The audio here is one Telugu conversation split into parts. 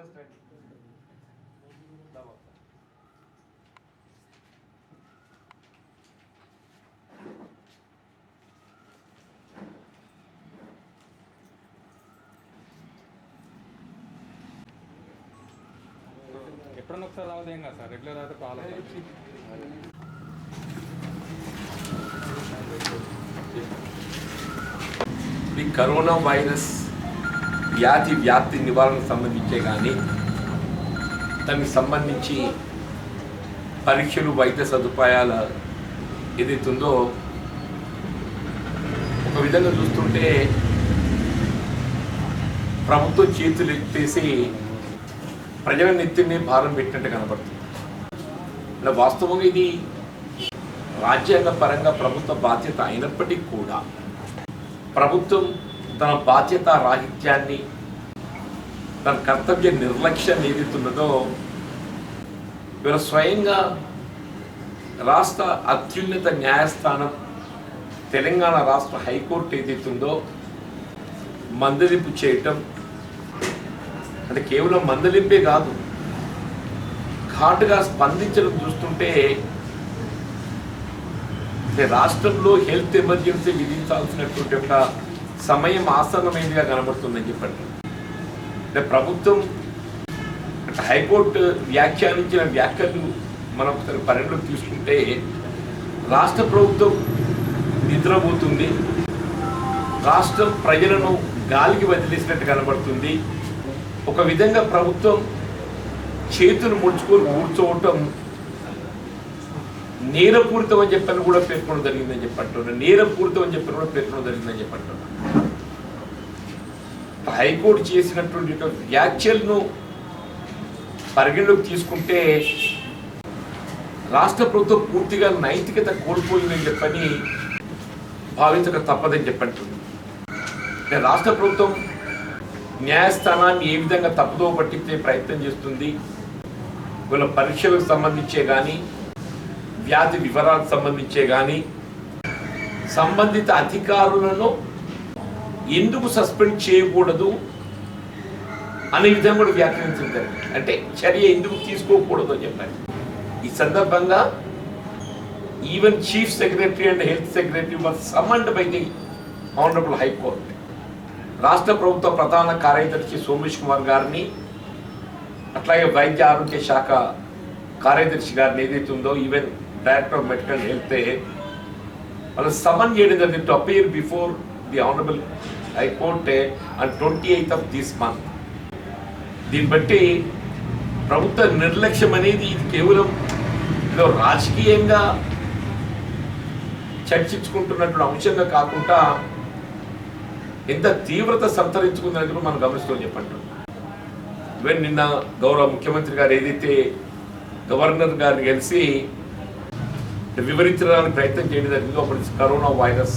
ఎప్పుడన్నా ఒకసారి రావద్దు ఏం కాదు సార్, రెగ్యులర్ అయితే కాల్ ఈ కరోనా వైరస్ వ్యాధి వ్యాప్తి నివారణకు సంబంధించే కానీ దానికి సంబంధించి పరీక్షలు వైద్య సదుపాయాల ఏదైతుందో ఒక విధంగా చూస్తుంటే ప్రభుత్వం చేతులు ఎత్తేసి ప్రజల నెత్తిని భారం పెట్టినట్టు కనబడుతుంది. ఇలా వాస్తవంగా ఇది రాజ్యాంగ పరంగా ప్రభుత్వ బాధ్యత అయినప్పటికీ కూడా ప్రభుత్వం తన బాధ్యత రాహిత్యాన్ని, తన కర్తవ్య నిర్లక్ష్యాన్ని ఏదైతున్నదో ఇవాళ స్వయంగా రాష్ట్ర అత్యున్నత న్యాయస్థానం తెలంగాణ రాష్ట్ర హైకోర్టు ఏదైతుందో మందలింపు చేయటం అంటే కేవలం మందలింపే కాదు, ఘాటుగా స్పందించడం చూస్తుంటే రాష్ట్రంలో హెల్త్ ఎమర్జెన్సీ విధించాల్సినటువంటి ఒక సమయం ఆసన్నమైనదిగా కనబడుతుందని చెప్పండి. అంటే ప్రభుత్వం అంటే హైకోర్టు వ్యాఖ్యానించిన వ్యాఖ్యలు మనం ఒకసారి పరిగణలోకి తీసుకుంటే రాష్ట్ర ప్రభుత్వం నిద్రపోతుంది, రాష్ట్రం ప్రజలను గాలికి వదిలేసినట్టు కనబడుతుంది. ఒక విధంగా ప్రభుత్వం చేతులు ముడుచుకొని కూర్చోవటం నేరపూరితం అని చెప్పని కూడా పేర్కొనడం జరిగిందని చెప్పంటున్నారు. నేరపూరితం అని చెప్పని కూడా పేర్కొనడం జరిగిందని చెప్పంటున్నారు. హైకోర్టు చేసినటువంటి వ్యాఖ్యలను పరిగణలోకి తీసుకుంటే రాష్ట్ర ప్రభుత్వం పూర్తిగా నైతికత కోల్పోయిందని చెప్పని భావించక తప్పదని చెప్పంటుంది. రాష్ట్ర ప్రభుత్వం న్యాయస్థానాన్ని ఏ విధంగా తప్పుదో పట్టించే ప్రయత్నం చేస్తుంది, వీళ్ళ పరీక్షలకు సంబంధించే కానీ వ్యాధి వివరాలకు సంబంధించే కానీ సంబంధిత అధికారులను ఎందుకు సస్పెండ్ చేయకూడదు అనే విధంగా కూడా వ్యాఖ్యానించడం జరిగింది. అంటే చర్య ఎందుకు తీసుకోకూడదు అని చెప్పారు. ఈ సందర్భంగా even chief secretary and health secretary were summoned by the honourable high court. రాష్ట్ర ప్రభుత్వ ప్రధాన కార్యదర్శి సోమేష్ కుమార్ గారిని, అట్లాగే వైద్య ఆరోగ్య శాఖ కార్యదర్శి గారిని ఏదైతే ఉందో even director of medical health వాళ్ళు సమన్ చేయడం జరిగింది to appear before the honourable high court on 28th of this month. దీన్ని బట్టి ప్రభుత్వ నిర్లక్ష్యం అనేది ఇది కేవలం ఏదో రాజకీయంగా చర్చించుకుంటున్నటువంటి అంశంగా కాకుండా ఎంత తీవ్రత సంతరించుకుందనేది కూడా మనం గమనిస్తామని చెప్పండి. ఈవెన్ నిన్న గౌరవ ముఖ్యమంత్రి గారు ఏదైతే గవర్నర్ గారిని కలిసి వివరించడానికి ప్రయత్నం చేయడం జరిగిందో అప్పుడు కరోనా వైరస్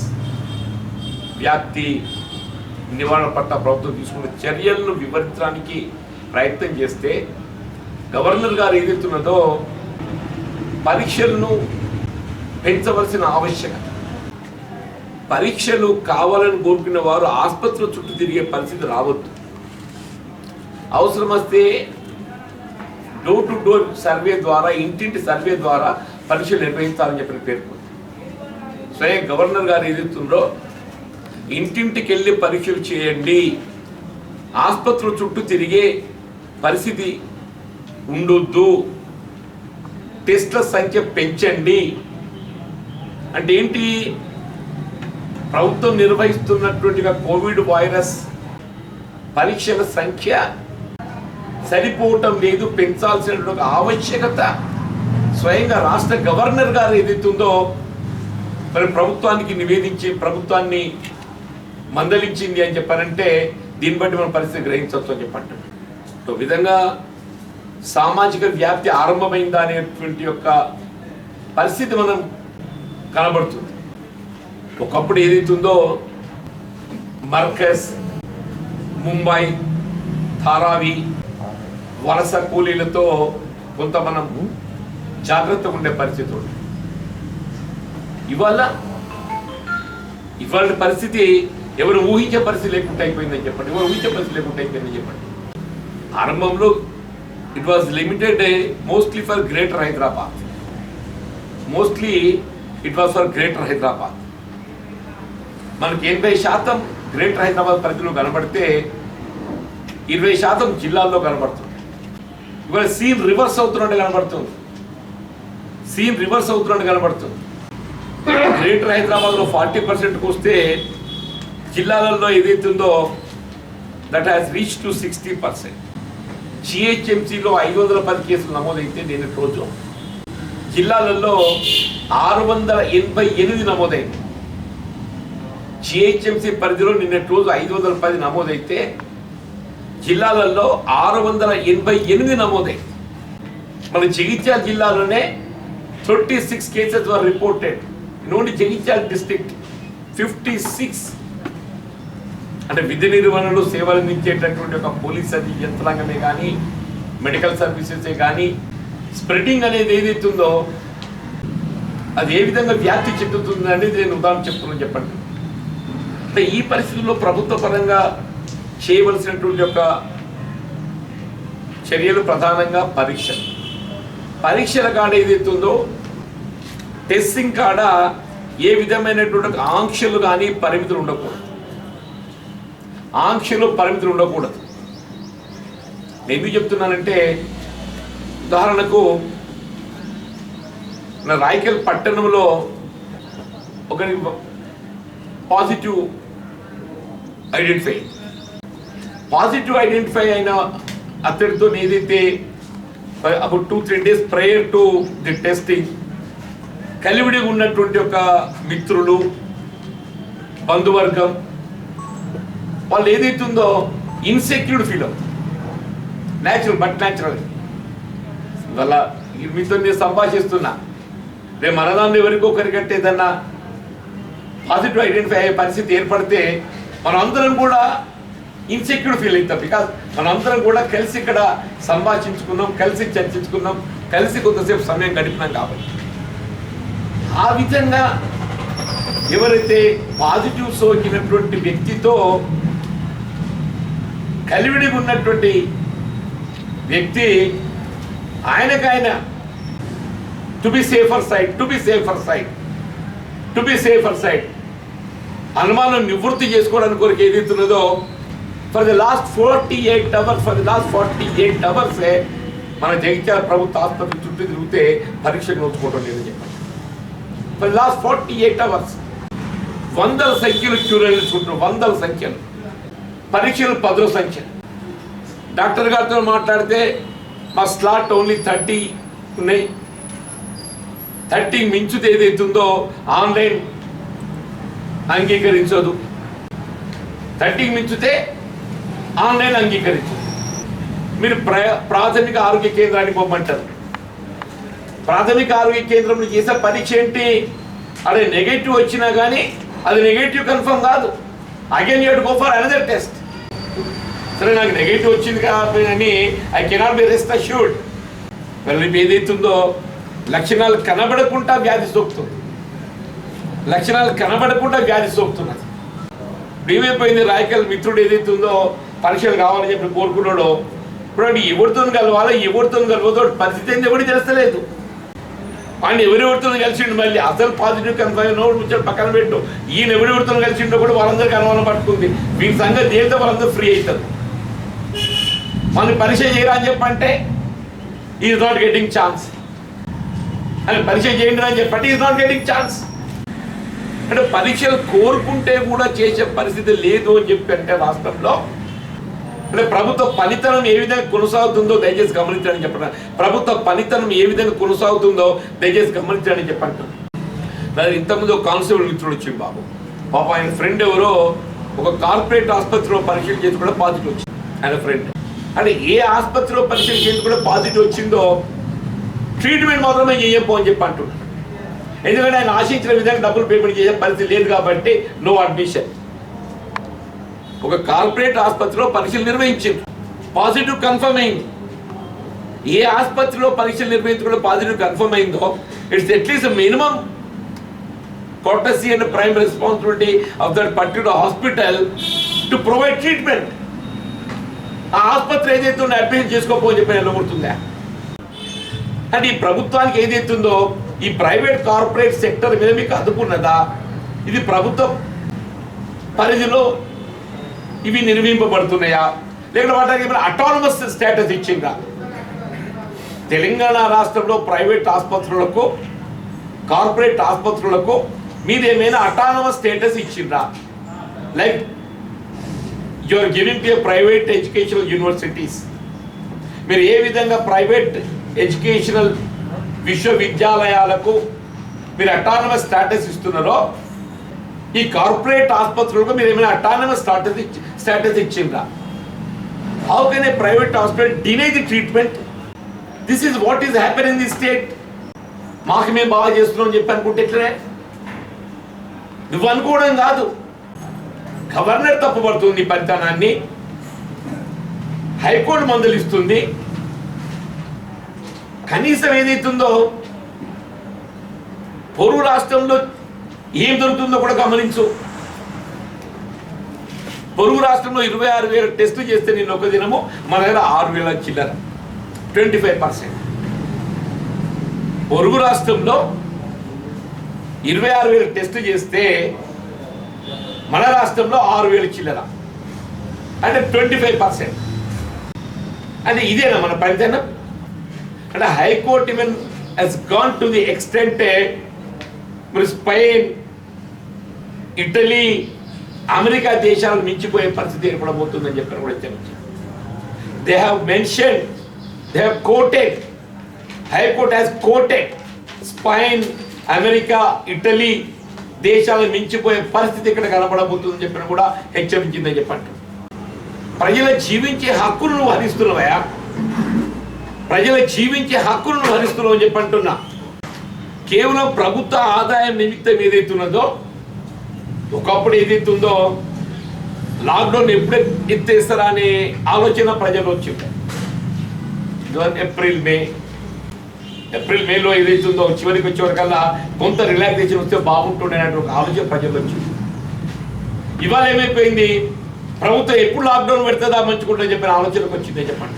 వ్యాప్తి నివారణ పట్ల ప్రభుత్వం తీసుకున్న చర్యలను వివరించడానికి ప్రయత్నం చేస్తే గవర్నర్ గారు ఏదైతున్నదో పరీక్షలను పెంచవలసిన ఆవశ్యకత, పరీక్షలు కావాలని కోరుకున్న వారు ఆసుపత్రుల చుట్టూ తిరిగే పరిస్థితి రావద్దు, అవసరం వస్తే డోర్ టు డోర్ సర్వే ద్వారా ఇంటింటి సర్వే ద్వారా పరీక్షలు నిర్వహించాలని చెప్పిన పేర్కొంది. స్వయం గవర్నర్ గారు ఏదైతుందో ఇంటింటికి వెళ్ళి పరీక్షలు చేయండి, ఆసుపత్రుల చుట్టూ తిరిగే పరిస్థితి ఉండొద్దు, టెస్ట్ల సంఖ్య పెంచండి. అంటే ఏంటి, ప్రభుత్వం నిర్వహిస్తున్నటువంటిగా కోవిడ్ వైరస్ పరీక్షల సంఖ్య సరిపోవటం లేదు, పెంచాల్సినటువంటి ఆవశ్యకత స్వయంగా రాష్ట్ర గవర్నర్ గారు ఏదైతుందో మరి ప్రభుత్వానికి నివేదించి ప్రభుత్వాన్ని మందలించింది అని చెప్పారంటే దీన్ని బట్టి మన పరిస్థితి గ్రహించవచ్చు అని చెప్పండి. ఒక విధంగా సామాజిక వ్యాప్తి ఆరంభమైందా అనేటువంటి యొక్క పరిస్థితి మనం కనబడుతుంది. ఒకప్పుడు ఏదైతుందో మర్కజ్, ముంబై, ధారావి వలస కూలీలతో కొంత మనం జాగ్రత్తగా ఉండే పరిస్థితి ఉంది. ఇవాళ పరిస్థితి ఎవరు ఊహించే పరిస్థితి లేకుండా అయిపోయిందని చెప్పండి, ఎవరు ఊహించే పరిస్థితి లేకుండా అయిపోయిందని చెప్పండి. ఆరంభంలో it was limited mostly for greater Hyderabad, మనకి 80% గ్రేటర్ హైదరాబాద్ పరిధిలో కనబడితే 20% జిల్లాల్లో కనబడుతుంది. ఇవాళ సీన్ రివర్స్ అవుతున్నట్టు కనబడుతుంది. గ్రేటర్ హైదరాబాద్లో 40%కి వస్తే జిల్లాలలో ఏదైతుందో దట్ హ్యాస్ రీచ్ టు 60%. జిహెచ్ఎంసీలో 510 కేసులు నమోదైతే నిన్నటి రోజు జిల్లాలలో 688 నమోదైంది. జిహెచ్ఎంసీ పరిధిలో నిన్నటి రోజు 510 నమోదైతే జిల్లాలలో 688 నమోదైంది. మన జగిత్యాల జిల్లాలోనే 36 cases were reported in only Jagtial district. 56 అంటే విధి నిర్వహణలో సేవలు అందించేటటువంటి ఒక పోలీస్ యంత్రాంగమే కానీ, మెడికల్ సర్వీసెసే కానీ, స్ప్రెడింగ్ అనేది ఏదైతుందో అది ఏ విధంగా వ్యాప్తి చెందుతుంది అనేది నేను ఉదాహరణ చెప్తున్నాను. చెప్పండి, అంటే ఈ పరిస్థితుల్లో ప్రభుత్వ పరంగా చేయవలసినటువంటి యొక్క చర్యలు ప్రధానంగా పరీక్షల కాడ ఏదైతుందో టెస్టింగ్ కాడ ఏ విధమైనటువంటి ఆంక్షలు కానీ పరిమితులు ఉండకూడదు. ఎందుకు చెప్తున్నానంటే, ఉదాహరణకు నా రాయకల్ పట్టణంలో ఒకరి పాజిటివ్ ఐడెంటిఫై అయిన అతడితో ఏదైతే అప్పుడు 2-3 days prior to the testing కలివిడి ఉన్నటువంటి ఒక మిత్రులు, బంధువర్గం వాళ్ళు ఏదైతుందో ఇన్సెక్యూర్డ్ ఫీల్ అవుతుంది. న్యాచురల్ వల్ల మీతో నేను సంభాషిస్తున్నా, రేపు మనదాన్ని ఎవరికి ఒకరికంటే ఏదన్నా పాజిటివ్ ఐడెంటిఫై అయ్యే పరిస్థితి ఏర్పడితే మనందరం కూడా ఇన్సెక్యూర్ ఫీల్ అవుతాం. బికాస్ మనందరం కూడా కలిసి ఇక్కడ సంభాషించుకున్నాం, కలిసి చర్చించుకున్నాం, కలిసి కొంతసేపు సమయం గడిపినాం. కాబట్టి ఆ విధంగా ఎవరైతే పాజిటివ్ సోకినటువంటి వ్యక్తితో కలివిడిగా ఉన్నటువంటి వ్యక్తి ఆయనకైన టు బి సేఫర్ సైడ్ అనుమానం నివృత్తి చేసుకోవడానికి కొరకు ఏదైతున్నదో ఫర్ ది లాస్ట్ 48 అవర్స్ మన జగిత్యాల ప్రభుత్వ ఆసుపత్రి చుట్టూ తిరిగితే పరీక్షలు నోచుకోవడం లేదని చెప్పండి. ఫర్ ది లాస్ట్ 48 అవర్స్ వందల సంఖ్యలు క్యూరీలు చుట్టూ, పరీక్షలు 10 సంఖ్య. డాక్టర్ గారితో మాట్లాడితే మా స్లాట్ ఓన్లీ 30 ఉన్నాయి. 30 మించితే ఏదైతుందో ఆన్లైన్ అంగీకరించదు. 30 మించితే ఆన్లైన్ అంగీకరించదు. మీరు ప్రాథమిక ఆరోగ్య కేంద్రానికి పోమంటారు. ప్రాథమిక ఆరోగ్య కేంద్రంలో చేసే పరీక్ష ఏంటి? అదే నెగటివ్ వచ్చినా కానీ అది నెగటివ్ కన్ఫర్మ్ కాదు. Again you have to go for another test. సరే, నాకు నెగటివ్ వచ్చింది కాబట్టి I cannot be rest assured. మరి ఏదైతుందో లక్షణాలు కనబడకుండా వ్యాధి సోకుతున్నది. ఏమైపోయింది, రాయకల్ మిత్రుడు ఏదైతుందో పరీక్షలు కావాలని చెప్పి కోరుకున్నాడో ఇప్పుడు ఎవరితో కలవదో పరిస్థితి ఏంది ఎవరికి తెలుస్తలేదు. వాడిని ఎవరెవరితో కలిసిండు, మళ్ళీ అసలు పాజిటివ్ కన్ఫర్మ్ ముచ్చాడు పక్కన పెట్టు, ఈయన ఎవరెవరితో కలిసిండో కూడా వాళ్ళందరికీ అనుమానం పట్టుకుంది. వీటి సంగతి దేనితో వాళ్ళందరూ ఫ్రీ అవుతారు. మనం పరీక్ష చేయరా అని చెప్పంటే ఈజ్ నాట్ గెటింగ్ ఛాన్స్, అని పరీక్ష చేయండి అని చెప్పంటే ఈజ్ నాట్ గెటింగ్ ఛాన్స్. అంటే పరీక్షలు కోరుకుంటే కూడా చేసే పరిస్థితి లేదు అని చెప్పి అంటే రాష్ట్రంలో అంటే ప్రభుత్వ పనితనం ఏ విధంగా కొనసాగుతుందో దయచేసి గమనించడానికి చెప్పండి. చెప్పండి. దాని ఇంతకుముందు ఒక కానిస్టేబుల్ మిత్రుడు వచ్చింది బాబు, పాప ఆయన ఫ్రెండ్ ఎవరో ఒక కార్పొరేట్ ఆసుపత్రిలో పరీక్షలు చేసి కూడా పాజిటివ్ వచ్చింది. ఆయన ఫ్రెండ్ అంటే ఏ ఆసుపత్రిలో పరీక్షలు చేసి కూడా పాజిటివ్ వచ్చిందో ట్రీట్మెంట్ మాత్రమే చేయకపో అని చెప్పి అంటున్నాడు. ఎందుకంటే ఆయన ఆశించిన విధంగా డబ్బులు పేమెంట్ చేసే పరిస్థితి లేదు కాబట్టి నో అడ్మిషన్. ఒక కార్పొరేట్ ఆసుపత్రిలో పరీక్షలు నిర్వహించారు, పాజిటివ్ కన్ఫర్మ్ అయింది. ఏ ఆసుపత్రిలో పరీక్షలు నిర్వహించకుండా పాజిటివ్ కన్ఫర్మ్ అయిందో it's at least minimum courtesy and prime responsibility of that particular hospital to provide treatment. ఆ ఆసుపత్రి ఏదైతే ఉందో అడ్మిషన్ చేసుకోకపోని చెప్పి నిలబడుతుందా? అంటే ఈ ప్రభుత్వానికి ఏదైతుందో ఈ ప్రైవేట్ కార్పొరేట్ సెక్టర్ మీద మీకు అదుపున్నదా? ఇది ప్రభుత్వ పరిధిలో ఇవి నిర్వహింపబడుతున్నాయా, లేకపోతే వాటికి అటానమస్ స్టేటస్ ఇచ్చిందా? తెలంగాణ రాష్ట్రంలో ప్రైవేట్ ఆసుపత్రులకు కార్పొరేట్ ఆసుపత్రులకు మీరు ఏమైనా అటానమస్ స్టేటస్ ఇచ్చిందా? Like you are giving to private educational universities. మీరు ఏ విధంగా ప్రైవేట్ ఎడ్యుకేషనల్ విశ్వవిద్యాలయాలకు మీరు అటానమస్ స్టేటస్ ఇస్తున్నారో ఈ కార్పొరేట్ ఆసుపత్రులకు మీరు ఏమైనా అటానమస్ స్టేటస్ ఇచ్చిండ్రా? How can a private hospital deny the treatment? This is what is happen in the state. మాకు మేము బాగా చేస్తున్నాం అని చెప్పి అనుకుంటే ఎట్లనే? నువ్వు అనుకోవడం కాదు, గవర్నర్ తప్పుపడుతుంది ఈ పరితానాన్ని, హైకోర్టు మందలిస్తుంది. కనీసం ఏదైతుందో పొరుగు రాష్ట్రంలో ఏం దొరుకుతుందో కూడా గమనించు. పొరుగు రాష్ట్రంలో 26,000 టెస్టులు చేస్తే నేను ఒక దినము, మన దగ్గర 6,000 చిల్లర, 25%. పొరుగు రాష్ట్రంలో 26,000 టెస్టులు చేస్తే మన రాష్ట్రంలో 6,000 చిల్లర, అంటే 25%. అంటే ఇదేనా మన పరిధానం? అంటే high court even he's gone to the extent మరి స్పెయిన్, ఇటలీ, అమెరికా దేశాలను మించిపోయే పరిస్థితి ఏర్పడబోతుందని చెప్పి కూడా హెచ్చరించారు. They have mention, they have quoted, high court has quoted Spain, America, Italy దేశాలను మించిపోయే పరిస్థితి ఇక్కడ కనబడబోతుందని చెప్పిన కూడా హెచ్చరించిందని చెప్పండి. ప్రజల జీవించే హక్కును నువ్వు హరిస్తున్నావా? ప్రజల జీవించే హక్కును నువ్వు హరిస్తున్నావు అని చెప్పంటున్నా. కేవలం ప్రభుత్వ ఆదాయం నిమిత్తం ఏదైతున్నదో, ఒకప్పుడు ఏదైతుందో లాక్డౌన్ ఎప్పుడే ఎత్తేస్తారా అనే ఆలోచన ప్రజలు వచ్చింది. ఏప్రిల్ మేలో ఏదైతుందో చివరికి వచ్చేవరకల్లా కొంత రిలాక్సేషన్ వస్తే బాగుంటుండే ఒక ఆలోచన ప్రజలు వచ్చింది. ఇవాళ ఏమైపోయింది? ప్రభుత్వం ఎప్పుడు లాక్డౌన్ పెడుతుందా మంచుకుంటుందని చెప్పిన ఆలోచనకు వచ్చిందని చెప్పండి.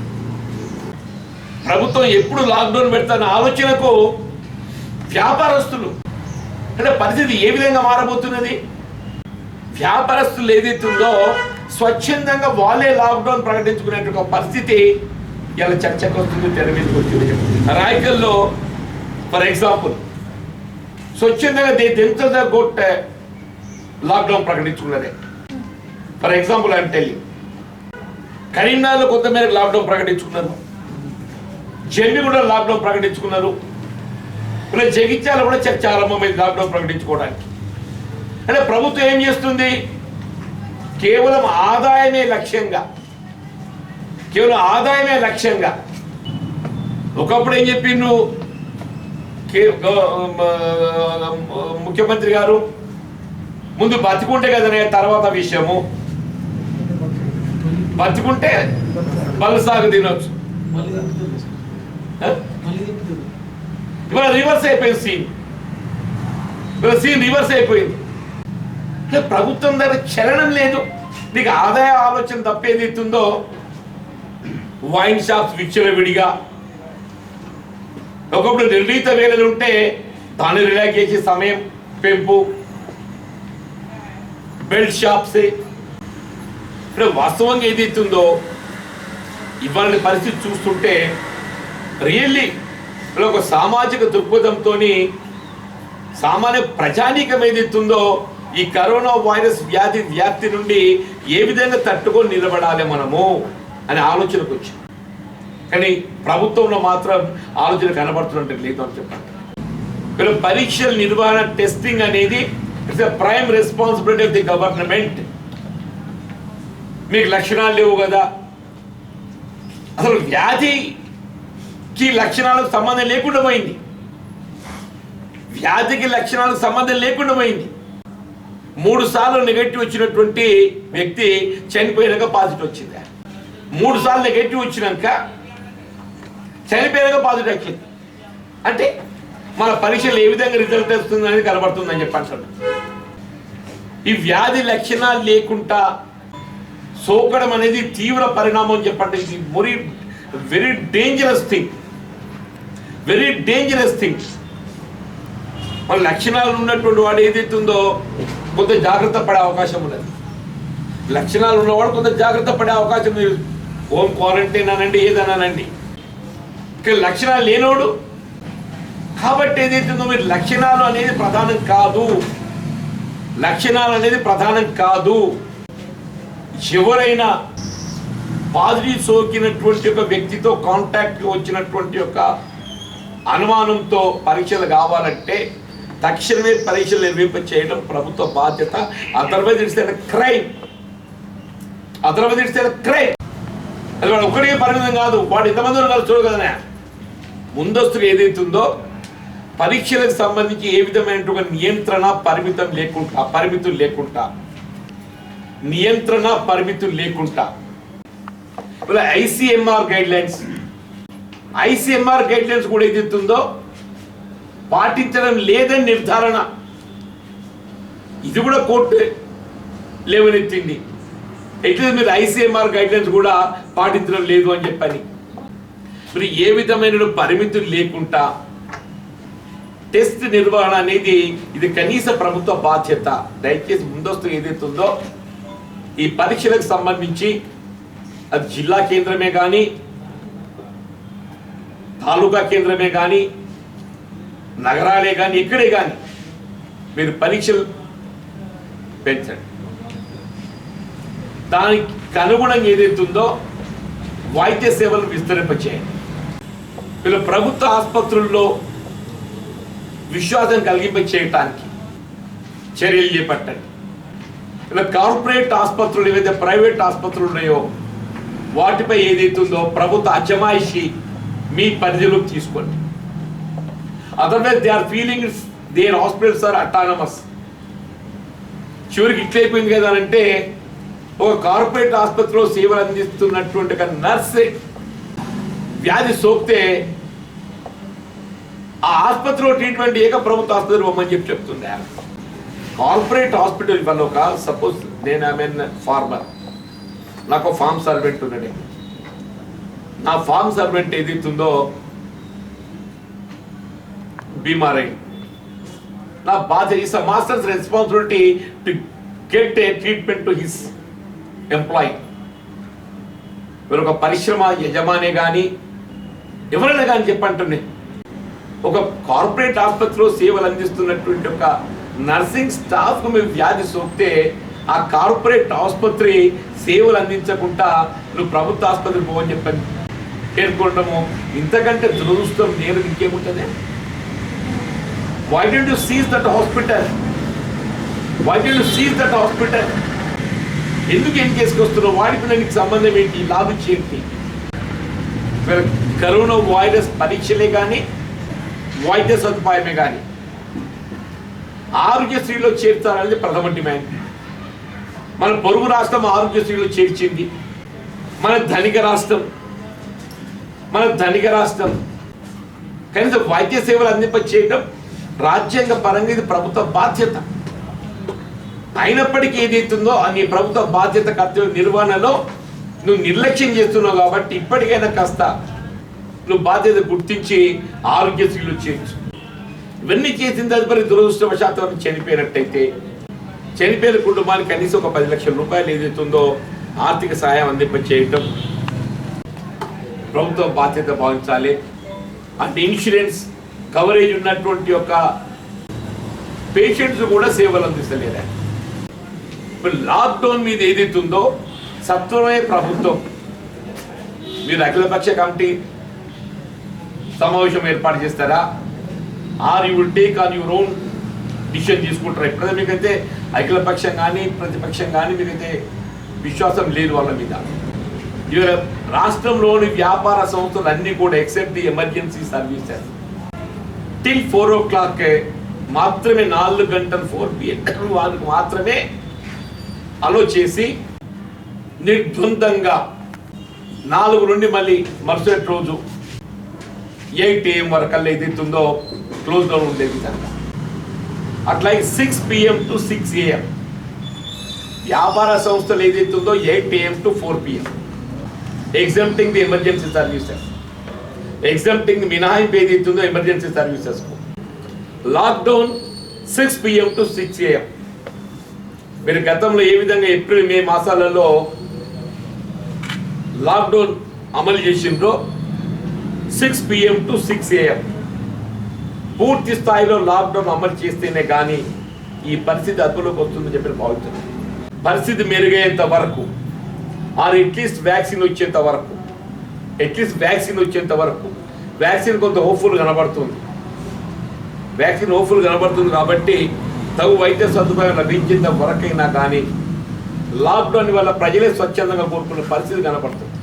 ప్రభుత్వం ఎప్పుడు లాక్డౌన్ పెడతాన ఆలోచనకు వ్యాపారస్తులు, అంటే పరిస్థితి ఏ విధంగా మారబోతున్నది? వ్యాపారస్తులు ఏదైతుందో స్వచ్ఛందంగా వాళ్ళే లాక్డౌన్ ప్రకటించుకునే పరిస్థితి ఇలా చర్చకు వస్తుంది, తెర మీదకి వచ్చింది. రాయకల్లో ఫర్ ఎగ్జాంపుల్ స్వచ్ఛందంగా ఎంత గొట్ట లాక్డౌన్ ప్రకటించుకున్నదే. ఫర్ ఎగ్జాంపుల్ అంటే కరీంనగర్లో కొంతమేరకు లాక్డౌన్ ప్రకటించుకున్నారు, జమ్మిగూడ లాక్డౌన్ ప్రకటించుకున్నారు, ఇలా జగిత్యాల కూడా ప్రారంభమైంది లాక్డౌన్ ప్రకటించుకోవడానికి. అంటే ప్రభుత్వం ఏం చేస్తుంది? కేవలం ఆదాయమే లక్ష్యంగా, కేవలం ఆదాయమే లక్ష్యంగా. ఒకప్పుడు ఏం చెప్పిండు ముఖ్యమంత్రి గారు, ముందు బతికుంటే కదనే తర్వాత విషయము, బతికుంటే బలు సాగు తినొచ్చు. ఇవాళ రివర్స్ అయిపోయింది సీన్, ఇవాళ సీన్ రివర్స్ అయిపోయింది. ప్రభుత్వం దగ్గర చలనం లేదు. నీకు ఆదాయ ఆలోచన తప్పేదైతుందో వైన్ షాప్స్ విచ్చలవిడిగా, ఒకప్పుడు నిర్ణీత వేళలు ఉంటే దాన్ని రిలాక్స్ చేసే సమయం పెంపు, బెల్ట్ షాప్స్. ఇప్పుడు వాస్తవంగా ఏదైతుందో ఇవాళ పరిస్థితి చూస్తుంటే రియల్లీ ఒక సామాజిక దృక్పథంతో సామాన్య ప్రజానీకం ఏదైతుందో ఈ కరోనా వైరస్ వ్యాప్తి నుండి ఏ విధంగా తట్టుకొని నిలబడాలి మనము అనే ఆలోచనకు వచ్చింది. కానీ ప్రభుత్వంలో మాత్రం ఆలోచన కనబడుతున్నట్టు లేదు అని చెప్పండి. వీళ్ళు పరీక్షల నిర్వహణ, టెస్టింగ్ అనేది it's a prime responsibility of the government. మీకు లక్షణాలు లేవు కదా, అసలు వ్యాధికి లక్షణాలకు సంబంధం లేకుండా పోయింది, వ్యాధికి లక్షణాలకు సంబంధం లేకుండా పోయింది. 3 సార్లు నెగటివ్ వచ్చినటువంటి వ్యక్తి చనిపోయినాక పాజిటివ్ వచ్చింది, 3 సార్లు నెగటివ్ వచ్చినాక చనిపోయినాక పాజిటివ్ వచ్చింది. అంటే మన పరీక్షలు ఏ విధంగా రిజల్ట్ వస్తుంది అనేది కనబడుతుందని చెప్పంటారు. ఈ వ్యాధి లక్షణాలు లేకుండా సోకడం అనేది తీవ్ర పరిణామం చెప్పండి. ఇది very dangerous thing, very dangerous thing. మన లక్షణాలు ఉన్నటువంటి వాడు ఏదైతే ఉందో కొంత జాగ్రత్త పడే అవకాశం ఉన్నది. లక్షణాలు ఉన్నవాడు కొంత జాగ్రత్త పడే అవకాశం ఉంది. హోమ్ క్వారంటైన్ అనండి, ఏదనండి. ఇక లక్షణాలు లేనోడు కాబట్టి ఏదైతే ఉందో మీరు లక్షణాలు అనేది ప్రధానం కాదు, లక్షణాలు అనేది ప్రధానం కాదు. ఎవరైనా పాజిటివ్ సోకినటువంటి ఒక వ్యక్తితో కాంటాక్ట్ వచ్చినటువంటి ఒక అనుమానంతో పరీక్షలు కావాలంటే తక్షణమే పరీక్షలు నిర్వహింప చేయడం ప్రభుత్వ బాధ్యత. Otherwise it's crime, otherwise it's crime. అది వాడు ఒక్కడికే పరిమితం కాదు, వాడు ఇంతమంది కలిసి చూడు కదా. ముందస్తుగా ఏదైతుందో పరీక్షలకు సంబంధించి ఏ విధమైనటువంటి నియంత్రణ పరిమితులు లేకుండా ఇలా ఐసీఎంఆర్ గైడ్ లైన్స్ కూడా ఏదైతుందో పాటించడం లేదని నిర్ధారణ, ఇది కూడా కోర్టు లేవనెత్తింది. ఎట్లా మీరు ఐసీఎంఆర్ గైడ్ లైన్స్ కూడా పాటించడం లేదు అని చెప్పని. మరి ఏ విధమైన పరిమితులు లేకుండా టెస్ట్ నిర్వహణ అనేది ఇది కనీస ప్రభుత్వ బాధ్యత. దయచేసి ముందస్తు ఏదైతుందో ఈ పరీక్షలకు సంబంధించి అది జిల్లా కేంద్రమే కానీ తాలూకా కేంద్రమే కానీ నగరాలే కానీ ఎక్కడే కానీ మీరు పరీక్షలు పెంచండి. దానికి అనుగుణంగా ఏదైతుందో వైద్య సేవలను విస్తరింపచేయండి. వీళ్ళు ప్రభుత్వ ఆసుపత్రుల్లో విశ్వాసం కలిగింప చేయటానికి చర్యలు చేపట్టండి. ఇలా కార్పొరేట్ ఆసుపత్రులు ఏవైతే ప్రైవేట్ ఆసుపత్రులు ఉన్నాయో వాటిపై ఏదైతుందో ప్రభుత్వ అజమాయిషి మీ పరిధిలోకి తీసుకోండి. Otherwise they are feeling their hospitals are autonomous. చివరికి ఇట్లయిపోయింది కదా అంటే ఒక కార్పొరేట్ ఆసుపత్రిలో సేవలు అందిస్తున్నటువంటి ఒక నర్స్ వ్యాధి సోకితే ఆ ఆసుపత్రిలో ట్రీట్మెంట్ ప్రభుత్వ ఆసుపత్రి పోమని చెప్తుంది. కార్పొరేట్ హాస్పిటల్ వల్ల ఒక సపోజ్ నేను ఫార్మర్, నాకు ఫార్మ్ సర్వెంట్ ఉన్నాడు. నా ఫార్మ్ సర్వెంట్ ఏదైతుందో బీమార్ అయింది. నా బాధ్యత is masters responsibility to get a treatment to his employee. మీరు ఒక పరిశ్రమ యజమానే కానీ ఎవరైనా కానీ చెప్పంటున్నాయి, ఒక కార్పొరేట్ ఆసుపత్రిలో సేవలు అందిస్తున్నటువంటి ఒక నర్సింగ్ స్టాఫ్కు మీరు వ్యాధి సోకితే ఆ కార్పొరేట్ ఆసుపత్రి సేవలు అందించకుండా నువ్వు ప్రభుత్వ ఆసుపత్రికి పోవని చెప్పని పేర్కొనడము ఇంతకంటే దురదృష్టం నేను ఇంకేముంటుంది. Why did you seize that hospital? Why did you seize that hospital? ఎందుకు ఏం చేసుకొస్తున్నావు? వాడికి నీకు సంబంధం ఏంటి? లాభం ఏంటి? కరోనా వైరస్ పరీక్షలే కానీ వైద్య సదుపాయమే కానీ ఆరోగ్యశ్రీలో చేర్చాలనేది ప్రథమ డిమాండ్. మన పొరుగు రాష్ట్రం ఆరోగ్యశ్రీలో చేర్చింది. మన ధనిక రాష్ట్రం కనీసం వైద్య సేవలు అందింప చేయడం రాజ్యాంగ పరంగా ఇది ప్రభుత్వ బాధ్యత. అయినప్పటికీ ఏదైతుందో నీ ప్రభుత్వ బాధ్యత కర్తవ్య నిర్వహణలో నువ్వు నిర్లక్ష్యం చేస్తున్నావు కాబట్టి ఇప్పటికైనా కాస్త నువ్వు బాధ్యత గుర్తించి ఆరోగ్యశ్రీలో చేర్చు. ఇవన్నీ చేసిన తదుపరి దురదృష్టవశాత్తు చనిపోయినట్టయితే చనిపోయిన కుటుంబానికి కనీసం ఒక 10 లక్షల రూపాయలు ఏదైతుందో ఆర్థిక సహాయం అందింప చేయటం ప్రభుత్వం బాధ్యత భావించాలి. అంటే ఇన్సూరెన్స్ కవరేజ్ ఉన్నటువంటి యొక్క పేషెంట్స్ కూడా సేవలు అందిస్తలేదా? ఇప్పుడు లాక్డౌన్ మీద ఏదైతుందో సత్వరమే ప్రభుత్వం మీరు అఖిలపక్ష కమిటీ సమావేశం ఏర్పాటు చేస్తారా? Are you will take on your own decision తీసుకుంటారా? ఎప్పుడైతే మీకైతే అఖిలపక్షం కానీ ప్రతిపక్షం కానీ మీకైతే విశ్వాసం లేదు వాళ్ళ మీద. ఇవాళ రాష్ట్రంలోని వ్యాపార సంస్థలు అన్నీ కూడా except the emergency services till 4 o'clock మాత్రమే 4 గంటలు 4 PM వాళ్ళకి మాత్రమే అలో చేసి నిర్బంధంగా 4 నుండి మళ్ళీ మరుసటి రోజు 8 AM వరకు ఏదైతుందో క్లోజ్ డౌన్ ఉండేది విధంగా. అట్లాగే 6 PM to 6 AM వ్యాపార సంస్థలు ఏదైతుందో 8 AM to 4 PM, exempting the emergency services, exempting మినహాయింపు ఏదైతుందో emergency services, lockdown 6 PM to 6 AM. మీరు గతంలో ఏ విధంగా ఏప్రిల్ మే మాసాలలో లాక్డౌన్ అమలు చేసిండ్రో 6 PM to 6 AM పూర్తి స్థాయిలో లాక్డౌన్ అమలు చేస్తేనే కానీ ఈ పరిస్థితి అదుపులోకి వస్తుందని చెప్పి భావిస్తున్నాను. పరిస్థితి మెరుగయ్యేంత వరకు ఆర్ అట్లీస్ట్ వ్యాక్సిన్ వచ్చేంత వరకు వ్యాక్సిన్ కొంత హోప్ఫుల్ కనబడుతుంది, కాబట్టి తగు వైద్య సదుపాయం లభించేంత వరకైనా కానీ లాక్డౌన్ వల్ల ప్రజలే స్వచ్ఛందంగా కోరుకునే పరిస్థితి కనబడుతుంది,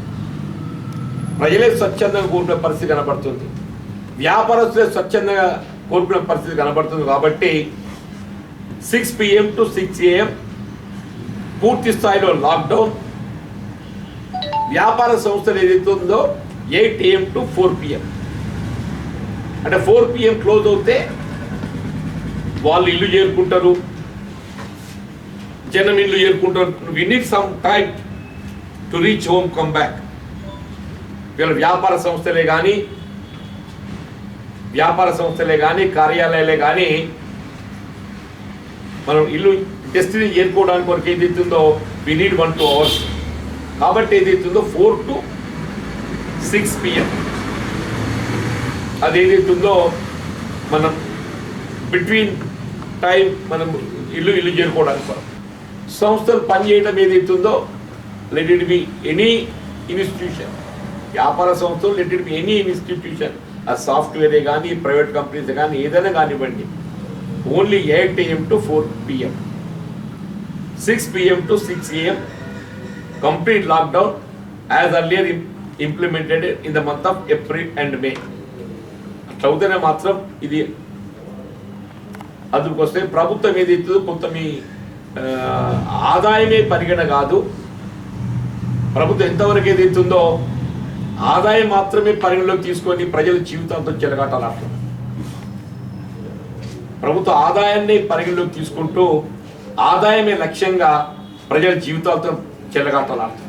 వ్యాపారస్తులే స్వచ్ఛందంగా కోరుకునే పరిస్థితి కనబడుతుంది. కాబట్టి 6 PM to 6 AM పూర్తి స్థాయిలో లాక్డౌన్, వ్యాపార సంస్థలు ఏదైతే ఉందో 8 AM to 4 PM, అంటే 4 PM క్లోజ్ అవుతే వాళ్ళు ఇల్లు చేరుకుంటారు, జనం ఇల్లు చేరుకుంటారు. We need some time to reach home, come back. వీళ్ళ వ్యాపార సంస్థలే కానీ కార్యాలయాలే కానీ మనం ఇల్లు డెస్టినీ చేరుకోవడానికి వరకు ఏదైతుందో వి నీడ్ 1-2 hours. కాబట్టి ఏదైతుందో 4 to 6 PM అది ఏదైతుందో మనం బిట్వీన్ టైం మనం ఇల్లు చేరుకోవడానికి సంస్థలు పనిచేయడం ఏదైతుందో let it be any institution, వ్యాపార సంస్థలు let it be any institution, ఆ సాఫ్ట్వేరే కానీ ప్రైవేట్ కంపెనీస్ కానీ ఏదైనా కానివ్వండి, only 8 AM to 4 PM, 6 PM to 6 AM complete lockdown as earlier implemented in the month of April and May. చౌదనే మాత్రం ఇది అదుపుకి వస్తే ప్రభుత్వం ఏదైతుందో కొంత మీ ఆదాయమే పరిగణ కాదు, ప్రభుత్వం ఎంతవరకు ఏదైతుందో ఆదాయం మాత్రమే పరిగణలోకి తీసుకొని ప్రజల జీవితాలతో చెలగాటాలాడుతుంది. ప్రభుత్వ ఆదాయాన్ని పరిగణలోకి తీసుకుంటూ ఆదాయమే లక్ష్యంగా ప్రజల జీవితాలతో చెలగాటాలాడుతుంది.